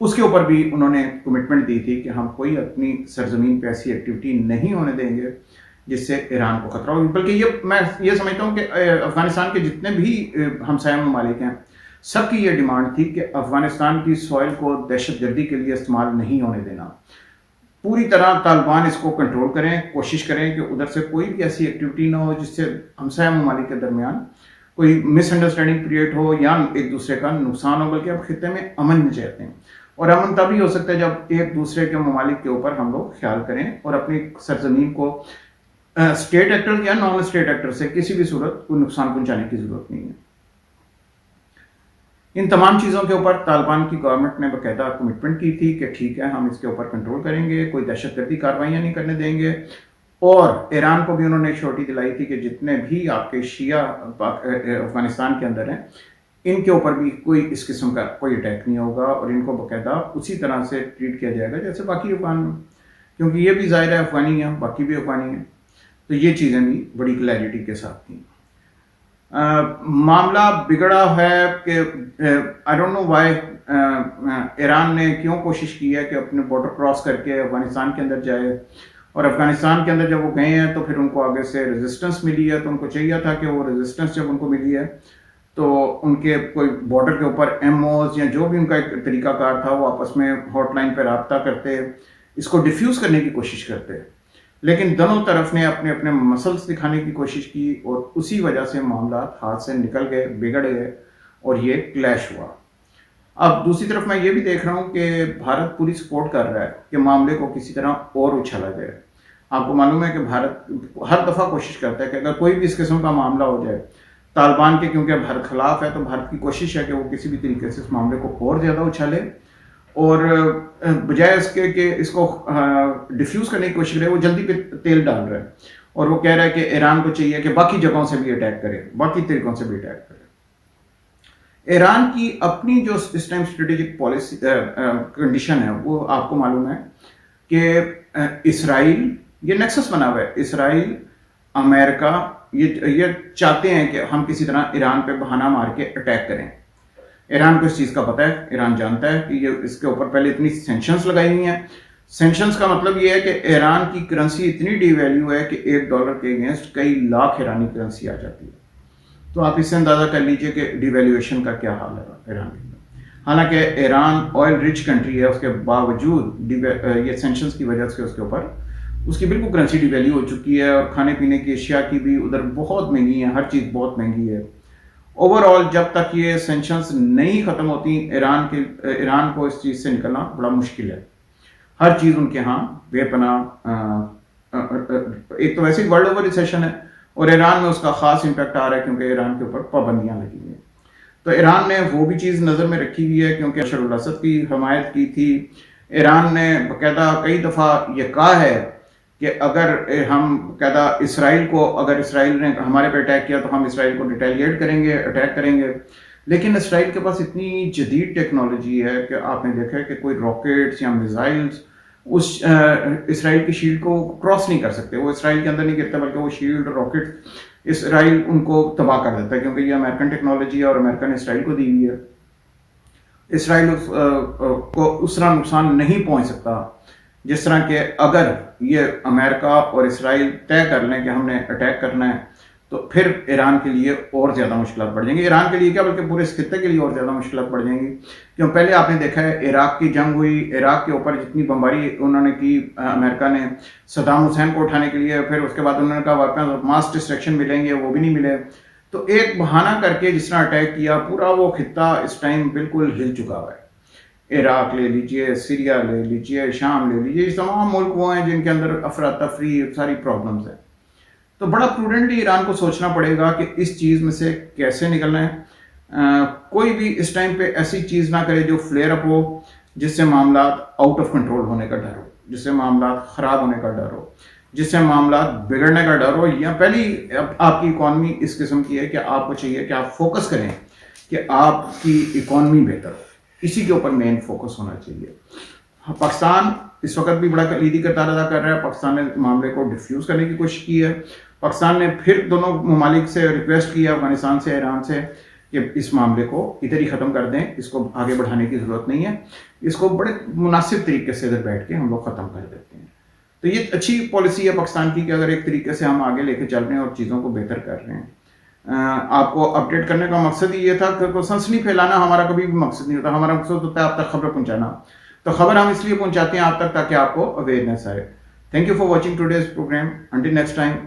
اس کے اوپر بھی انہوں نے کمٹمنٹ دی تھی کہ ہم کوئی اپنی سرزمین پہ ایسی ایکٹیویٹی نہیں ہونے دیں گے جس سے ایران کو خطرہ ہو. بلکہ میں یہ سمجھتا ہوں کہ افغانستان کے جتنے بھی ہمسایہ ممالک ہیں سب کی یہ ڈیمانڈ تھی کہ افغانستان کی سوائل کو دہشت گردی کے لیے استعمال نہیں ہونے دینا. پوری طرح طالبان اس کو کنٹرول کریں, کوشش کریں کہ ادھر سے کوئی بھی ایسی ایکٹیویٹی نہ ہو جس سے ہمسایہ ممالک کے درمیان کوئی مس انڈرسٹینڈنگ کریٹ ہو یا ایک دوسرے کا نقصان ہو, بلکہ اب خطے میں امن میں چاہتے ہیں. اور امن تبھی ہو سکتا ہے جب ایک دوسرے کے ممالک کے اوپر ہم لوگ خیال کریں اور اپنی سرزمین کو اسٹیٹ ایکٹر یا نان اسٹیٹ ایکٹر سے کسی بھی صورت کو نقصان پہنچانے کی ضرورت نہیں ہے. ان تمام چیزوں کے اوپر طالبان کی گورنمنٹ نے باقاعدہ کمٹمنٹ کی تھی کہ ٹھیک ہے ہم اس کے اوپر کنٹرول کریں گے, کوئی دہشت گردی کارروائیاں نہیں کرنے دیں گے. اور ایران کو بھی انہوں نے شورٹی دلائی تھی کہ جتنے بھی آپ کے شیعہ افغانستان کے اندر ہیں ان کے اوپر بھی کوئی اس قسم کا کوئی اٹیک نہیں ہوگا اور ان کو باقاعدہ اسی طرح سے ٹریٹ کیا جائے گا جیسے باقی افغان, کیونکہ یہ بھی ظاہر ہے افغانی ہیں, باقی بھی افغانی ہیں. تو یہ چیزیں بھی بڑی کلیئرٹی کے ساتھ تھیں. معاملہ بگڑا ہے کہ آئی ڈونٹ نو وائی ایران نے کیوں کوشش کی ہے کہ اپنے بارڈر کراس کر کے افغانستان کے اندر جائے, اور افغانستان کے اندر جب وہ گئے ہیں تو پھر ان کو آگے سے ریزسٹنس ملی ہے. تو ان کو چاہیے تھا کہ وہ ریزسٹنس جب ان کو ملی ہے تو ان کے کوئی بارڈر کے اوپر ایم اوز یا جو بھی ان کا ایک طریقہ کار تھا وہ آپس میں ہاٹ لائن پہ رابطہ کرتے, اس کو ڈیفیوز کرنے کی کوشش کرتے. لیکن دونوں طرف نے اپنے اپنے مسلس دکھانے کی کوشش کی اور اسی وجہ سے معاملات ہاتھ سے نکل گئے, بگڑ گئے اور یہ کلیش ہوا. اب دوسری طرف میں یہ بھی دیکھ رہا ہوں کہ بھارت پوری سپورٹ کر رہا ہے کہ معاملے کو کسی طرح اور اچھالا جائے. آپ کو معلوم ہے کہ بھارت ہر دفعہ کوشش کرتا ہے کہ اگر کوئی بھی اس قسم کا معاملہ ہو جائے طالبان کے, کیونکہ بھارت خلاف ہے, تو بھارت کی کوشش ہے کہ وہ کسی بھی طریقے سے اس معاملے کو اور زیادہ اچھالے اور بجائے اس کے کہ اس کو ڈیفیوز کرنے کی کوشش کرے وہ جلدی پہ تیل ڈال رہا ہے اور وہ کہہ رہا ہے کہ ایران کو چاہیے کہ باقی جگہوں سے بھی اٹیک کرے, باقی طریقوں سے بھی اٹیک کرے. ایران کی اپنی جو اس ٹائم اسٹریٹجک پالیسی کنڈیشن ہے وہ آپ کو معلوم ہے کہ اسرائیل, یہ نیکسس بنا ہوا ہے, اسرائیل امریکہ یہ چاہتے ہیں کہ ہم کسی طرح ایران پہ بہانہ مار کے اٹیک کریں. ایران کو اس چیز کا پتہ ہے, ایران جانتا ہے کہ یہ اس کے اوپر پہلے اتنی سینکشنز لگائی ہوئی ہیں. سینکشنز کا مطلب یہ ہے کہ ایران کی کرنسی اتنی ڈی ویلیو ہے کہ $1 کے اگینسٹ کئی لاکھ ایرانی کرنسی آ جاتی ہے. تو آپ اس سے اندازہ کر لیجئے کہ ڈی ویلیویشن کا کیا حال ہے ایران کے اندر. حالانکہ ایران آئل رچ کنٹری ہے, اس کے باوجود یہ سینکشنز کی وجہ سے اس کے اوپر اس کی بالکل کرنسی ڈی ویلیو ہو چکی ہے اور کھانے پینے کی اشیاء کی بھی ادھر بہت مہنگی ہے, ہر چیز بہت مہنگی ہے. اوور آل جب تک یہ سینکشنز نہیں ختم ہوتی ایران کو اس چیز سے نکلنا بڑا مشکل ہے. ہر چیز ان کے ہاں بے پناہ, ایک تو ویسے ہی ورلڈ اوور ریسیشن ہے اور ایران میں اس کا خاص امپیکٹ آ رہا ہے کیونکہ ایران کے اوپر پابندیاں لگی ہوئی ہیں. تو ایران نے وہ بھی چیز نظر میں رکھی ہوئی ہے کیونکہ بشار الاسد کی حمایت کی تھی. ایران نے باقاعدہ کئی دفعہ یہ کہا ہے کہ اگر ہم قاعدہ اسرائیل کو, اگر اسرائیل نے ہمارے پہ اٹیک کیا تو ہم اسرائیل کو ریٹیلیٹ کریں گے, اٹیک کریں گے. لیکن اسرائیل کے پاس اتنی جدید ٹیکنالوجی ہے کہ آپ نے دیکھا ہے کہ کوئی راکٹس یا میزائلز اس اسرائیل کی شیلڈ کو کراس نہیں کر سکتے. وہ اسرائیل کے اندر نہیں گرتا بلکہ وہ شیلڈ راکٹ اسرائیل ان کو تباہ کر دیتا ہے کیونکہ یہ امریکن ٹیکنالوجی ہے اور امریکہ نے اسرائیل کو دی ہوئی ہے. اسرائیل کو اس طرح نقصان نہیں پہنچ سکتا جس طرح کہ اگر یہ امریکہ اور اسرائیل طے کر لیں کہ ہم نے اٹیک کرنا ہے تو پھر ایران کے لیے اور زیادہ مشکلات بڑھ جائیں گی. ایران کے لیے کیا بلکہ پورے اس خطے کے لیے اور زیادہ مشکلات بڑھ جائیں گی. کیوں پہلے آپ نے دیکھا ہے عراق کی جنگ ہوئی, عراق کے اوپر جتنی بمباری انہوں نے کی امریکہ نے صدام حسین کو اٹھانے کے لیے, پھر اس کے بعد انہوں نے کہا ویپنز ماس ڈسٹرکشن ملیں گے, وہ بھی نہیں ملے. تو ایک بہانہ کر کے جس طرح اٹیک کیا پورا وہ خطہ اس ٹائم بالکل ہل چکا ہوا ہے. عراق لے لیجئے, سیریا لے لیجئے, شام لے لیجئے, یہ تمام ملک وہ ہیں جن کے اندر افراتفری ساری پرابلمز ہیں. تو بڑا پروڈنٹلی ایران کو سوچنا پڑے گا کہ اس چیز میں سے کیسے نکلنا ہے. کوئی بھی اس ٹائم پہ ایسی چیز نہ کرے جو فلیئر اپ ہو, جس سے معاملات آؤٹ آف کنٹرول ہونے کا ڈر ہو, جس سے معاملات خراب ہونے کا ڈر ہو, جس سے معاملات بگڑنے کا ڈر ہو. یا پہلی آپ کی اکانومی اس قسم کی ہے کہ آپ کو چاہیے کہ آپ فوکس کریں کہ آپ کی اکانومی بہتر ہو, اسی کے اوپر مین فوکس ہونا چاہیے. پاکستان اس وقت بھی بڑا کلیدی کردار ادا کر رہا ہے. پاکستان نے معاملے کو ڈیفیوز کرنے کی کوشش کی ہے. پاکستان نے پھر دونوں ممالک سے ریکویسٹ کی ہے, افغانستان سے, ایران سے, کہ اس معاملے کو ادھر ہی ختم کر دیں, اس کو آگے بڑھانے کی ضرورت نہیں ہے, اس کو بڑے مناسب طریقے سے ادھر بیٹھ کے ہم لوگ ختم کر دیتے ہیں. تو یہ اچھی پالیسی ہے پاکستان کی کہ اگر ایک طریقے سے ہم آگے لے کے چل رہے ہیں اور چیزوں کو بہتر کر رہے ہیں. آپ کو اپڈیٹ کرنے کا مقصد ہی یہ تھا کہ سنسنی پھیلانا ہمارا کبھی بھی مقصد نہیں ہوتا. ہمارا مقصد ہوتا ہے آپ تک خبر پہنچانا. تو خبر ہم اس لیے پہنچاتے ہیں آپ تک تاکہ آپ کو اویئرنیس آئے. Thank you for watching today's program. Until next time,